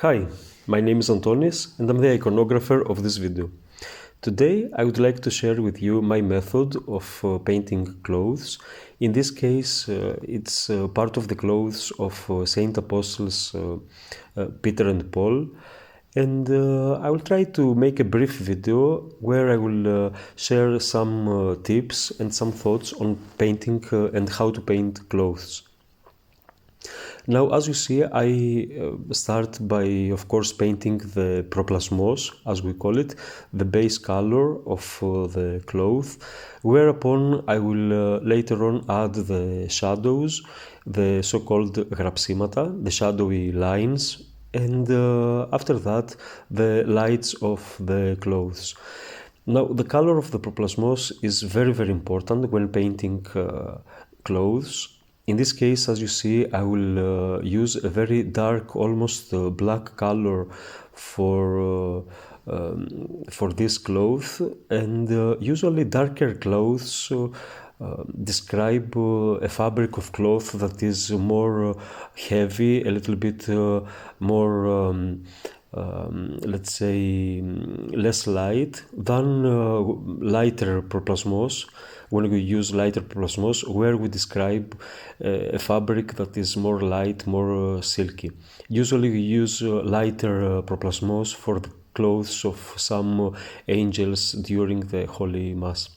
Hi, my name is Antonis and I'm the iconographer of this video. Today I would like to share with you my method of painting clothes. In this case it's part of the clothes of Saint Apostles Peter and Paul, and I will try to make a brief video where I will share some tips and some thoughts on painting and how to paint clothes. Now, as you see, I start by, of course, painting the proplasmos, as we call it, the base color of the cloth, whereupon I will later on add the shadows, the so-called γραψίματα, the shadowy lines, and after that, the lights of the clothes. Now, the color of the proplasmos is very, very important when painting clothes. In this case, as you see, I will use a very dark, almost black color for this cloth, and usually darker clothes describe a fabric of cloth that is more heavy, a little bit more let's say less light than lighter proplasmos. When we use lighter proplasmos, where we describe a fabric that is more light, more silky. Usually we use lighter proplasmos for the clothes of some angels during the Holy Mass.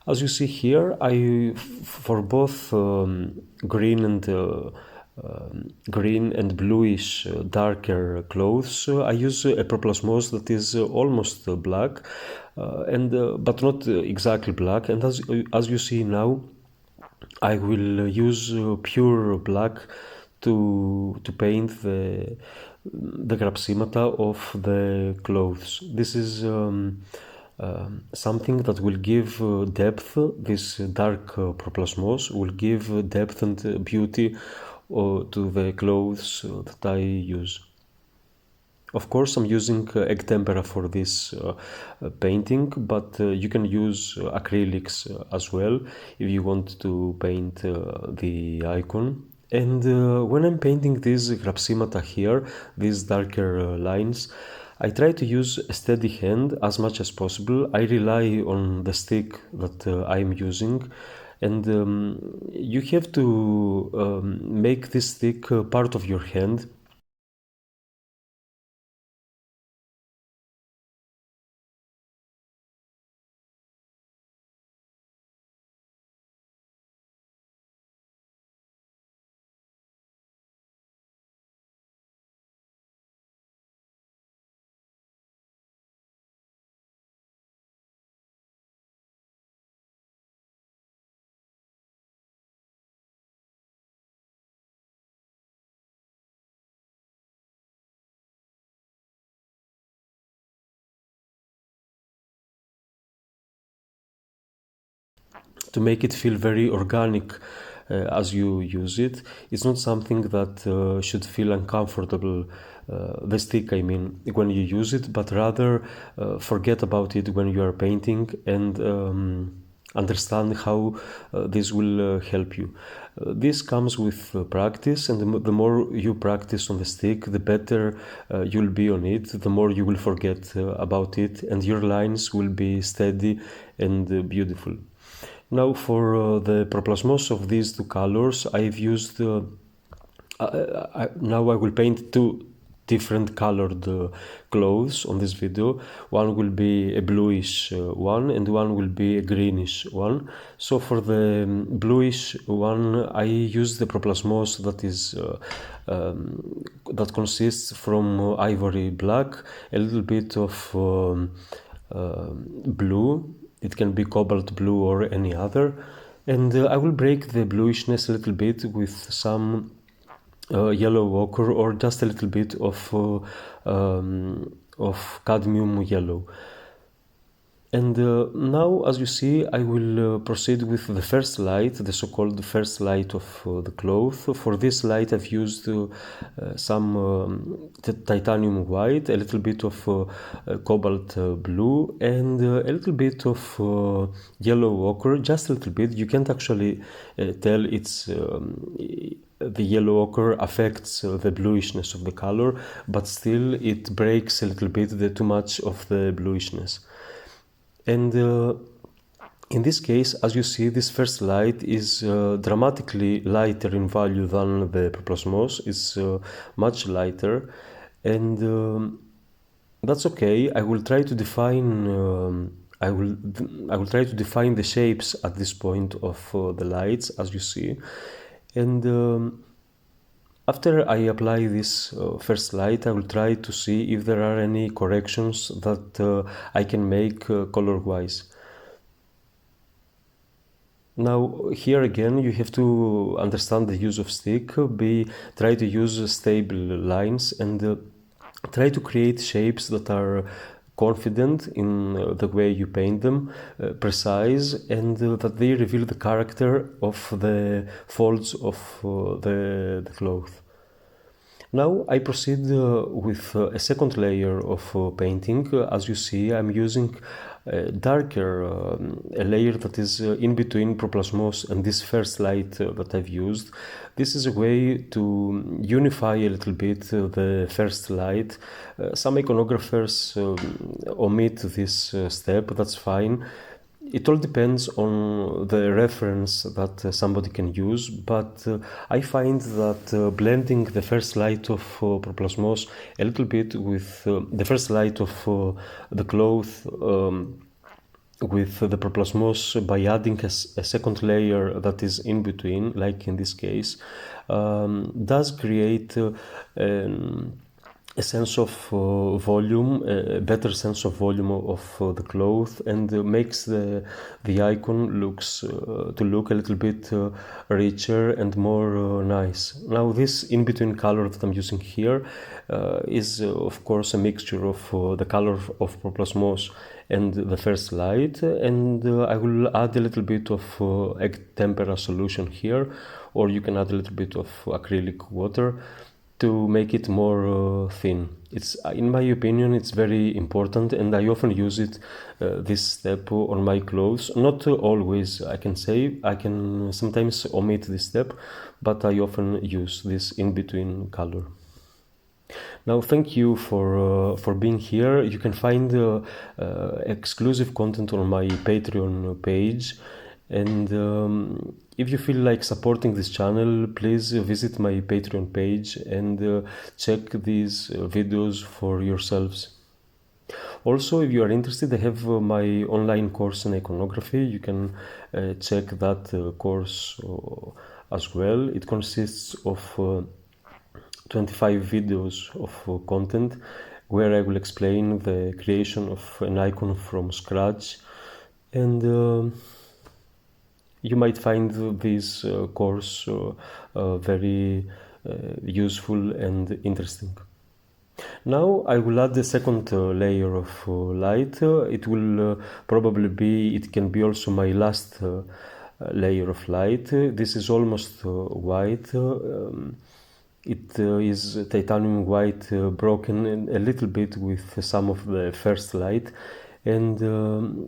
As you see here, for both green and bluish darker clothes, I use a proplasmos that is almost black, but not exactly black. And as you see now, I will use pure black to paint the γραψίματα of the clothes. This is something that will give depth. This dark proplasmos will give depth and beauty to the clothes that I use. Of course, I'm using egg tempera for this painting, but you can use acrylics as well if you want to paint the icon. And when I'm painting these γραψίματα here, these darker lines, I try to use a steady hand as much as possible. I rely on the stick that I'm using, and you have to make this stick part of your hand. To make it feel very organic as you use it. It's not something that should feel uncomfortable, the stick I mean, when you use it, but rather forget about it when you are painting and understand how this will help you. This comes with practice, and the more you practice on the stick, the better you'll be on it, the more you will forget about it, and your lines will be steady and beautiful. Now for the proplasmos of these two colors, I've used, now I will paint two different colored clothes on this video. One will be a bluish one and one will be a greenish one. So for the bluish one, I use the proplasmos that is that consists from ivory black, a little bit of blue. It can be cobalt blue or any other, and I will break the bluishness a little bit with some yellow ochre or just a little bit of cadmium yellow. And now, as you see, I will proceed with the first light, the so-called first light of the cloth. For this light I've used some titanium white, a little bit of cobalt blue, and a little bit of yellow ochre, just a little bit. You can't actually tell it's the yellow ochre affects the bluishness of the color, but still it breaks a little bit too much of the bluishness. And in this case, as you see, this first light is dramatically lighter in value than the proplasmos. It's much lighter, and that's okay. I will try to define. I will try to define the shapes at this point of the lights, as you see, and after I apply this first light, I will try to see if there are any corrections that I can make color-wise. Now, here again, you have to understand the use of stick, try to use stable lines, and try to create shapes that are confident in the way you paint them, precise, and that they reveal the character of the folds of the cloth. Now I proceed with a second layer of painting. As you see, I'm using a layer that is in between proplasmos and this first light that I've used. This is a way to unify a little bit the first light. Some iconographers omit this step, that's fine. It all depends on the reference that somebody can use, but I find that blending the first light of proplasmos a little bit with the first light of the cloth with the proplasmos by adding a second layer that is in between, like in this case, does create a sense of volume, a better sense of volume of the cloth, and makes the icon to look a little bit richer and more nice. Now this in-between color that I'm using here is of course a mixture of the color of proplasmos and the first light, and I will add a little bit of egg tempera solution here, or you can add a little bit of acrylic water to make it more thin. It's, in my opinion, it's very important, and I often use it, this step on my clothes. Not always, I can say. I can sometimes omit this step, but I often use this in-between color. Now, thank you for being here. You can find exclusive content on my Patreon page, and if you feel like supporting this channel, please visit my Patreon page and check these videos for yourselves. Also, if you are interested, I have my online course in iconography. You can check that course as well. It consists of 25 videos of content where I will explain the creation of an icon from scratch, and you might find this course very useful and interesting. Now I will add the second layer of light. It will it can be also my last layer of light. This is almost white. It is titanium white broken a little bit with some of the first light, and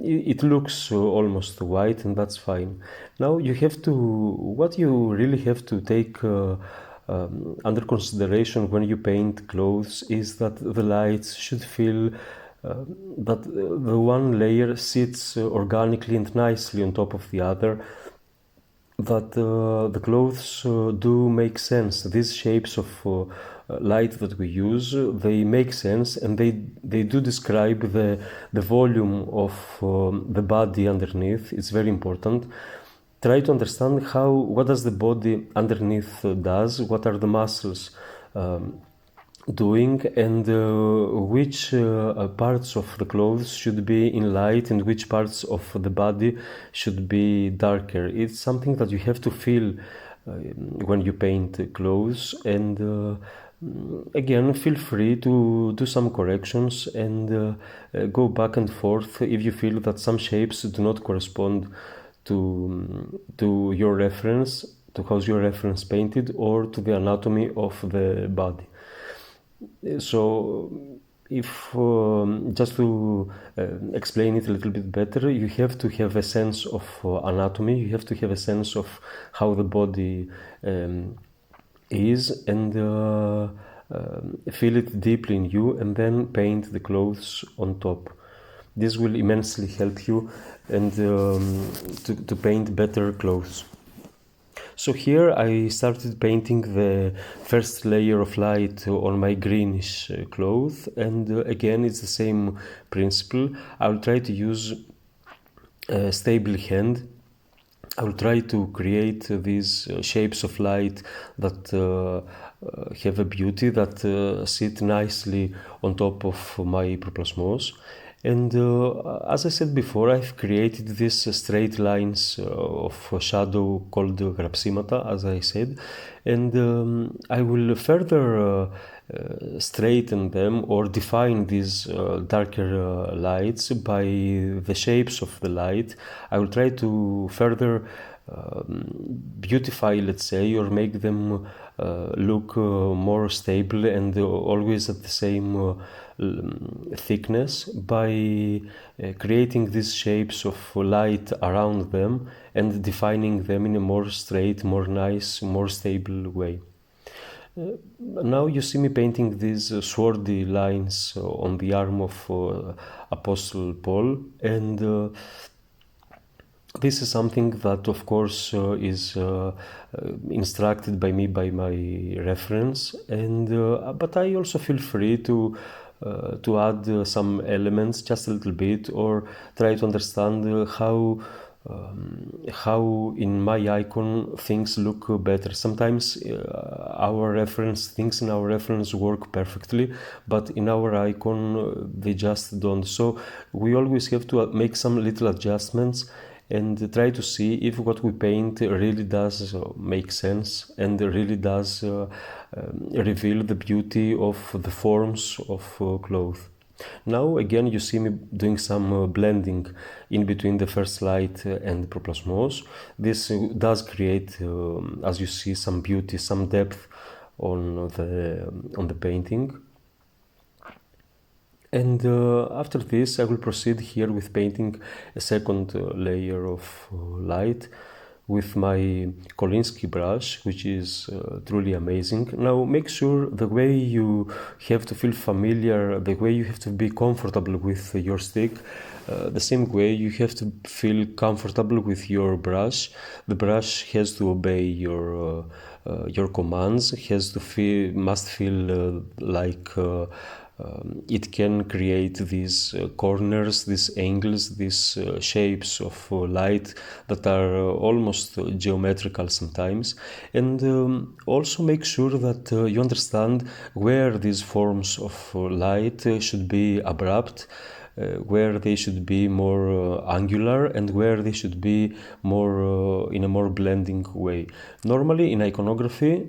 it looks almost white, and that's fine. Now what you really have to take under consideration when you paint clothes is that the lights should feel that the one layer sits organically and nicely on top of the other, that the clothes do make sense. These shapes of light that we use, they make sense, and they do describe the volume of the body underneath. It's very important. Try to understand what does the body underneath does, what are the muscles doing, and which parts of the clothes should be in light and which parts of the body should be darker. It's something that you have to feel when you paint clothes, and again, feel free to do some corrections and go back and forth if you feel that some shapes do not correspond to your reference, to how your reference painted, or to the anatomy of the body. So if just to explain it a little bit better, you have to have a sense of anatomy. You have to have a sense of how the body is, and feel it deeply in you, and then paint the clothes on top. This will immensely help you and to paint better clothes. So here I started painting the first layer of light on my greenish cloth, and again it's the same principle. I'll try to use a stable hand. I will try to create these shapes of light that have a beauty, that sit nicely on top of my proplasmos. And as I said before, I've created these straight lines of shadow called grapsimata, as I said, and I will further straighten them or define these darker lights by the shapes of the light. I will try to further beautify, let's say, or make them look more stable and always at the same thickness by creating these shapes of light around them and defining them in a more straight, more nice, more stable way. Now you see me painting these swordy lines on the arm of Apostle Paul, and this is something that of course is instructed by me by my reference, and but I also feel free to add some elements just a little bit, or try to understand how in my icon things look better. Sometimes things in our reference work perfectly, but in our icon they just don't. So we always have to make some little adjustments and try to see if what we paint really does make sense and really does reveal the beauty of the forms of cloth. Now again you see me doing some blending in between the first light and proplasmos. This does create, as you see, some beauty, some depth on the painting. And after this I will proceed here with painting a second layer of light with my Kolinsky brush, which is truly amazing. Now make sure the way you have to feel familiar, the way you have to be comfortable with your stick, the same way you have to feel comfortable with your brush. The brush has to obey your commands, must feel like it can create these corners, these angles, these shapes of light that are almost geometrical sometimes. And also make sure that you understand where these forms of light should be abrupt, where they should be more angular, and where they should be more in a more blending way. Normally in iconography,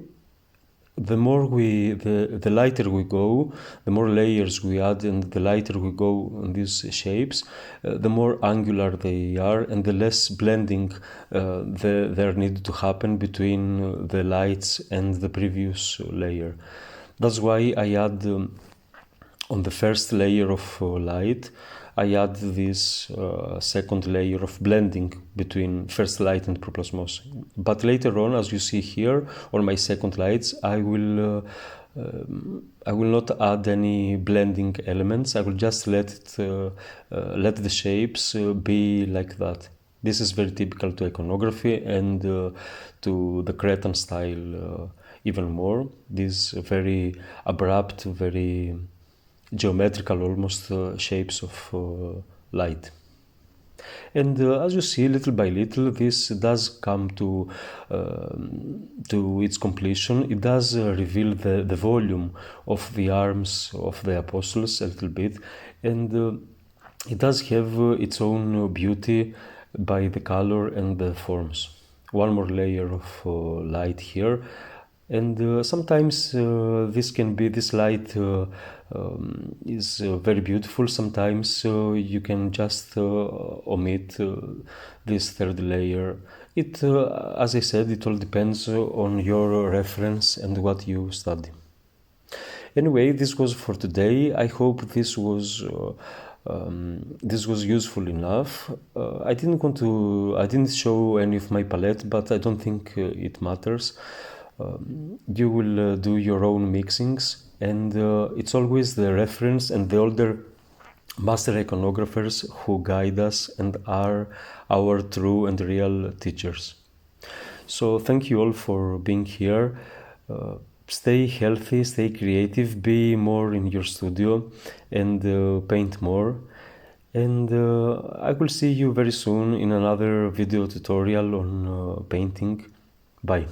the lighter we go, the more layers we add, and the lighter we go on these shapes, the more angular they are, and the less blending there need to happen between the lights and the previous layer. That's why I add on the first layer of light, I add this second layer of blending between first light and proplasmos. But later on, as you see here on my second lights, I will not add any blending elements. I will just let the shapes be like that. This is very typical to iconography and to the Cretan style even more. These very abrupt, very geometrical almost shapes of light. And as you see, little by little, this does come to its completion. It does reveal the volume of the arms of the apostles a little bit, and it does have its own beauty by the color and the forms. One more layer of light here. And sometimes this light is very beautiful. Sometimes you can just omit this third layer. As I said, it all depends on your reference and what you study. Anyway, this was for today. I hope this was useful enough. I didn't show any of my palette, but I don't think it matters. You will do your own mixings, and it's always the reference and the older master iconographers who guide us and are our true and real teachers. So thank you all for being here. Stay healthy, stay creative, be more in your studio, and paint more. And I will see you very soon in another video tutorial on painting. Bye.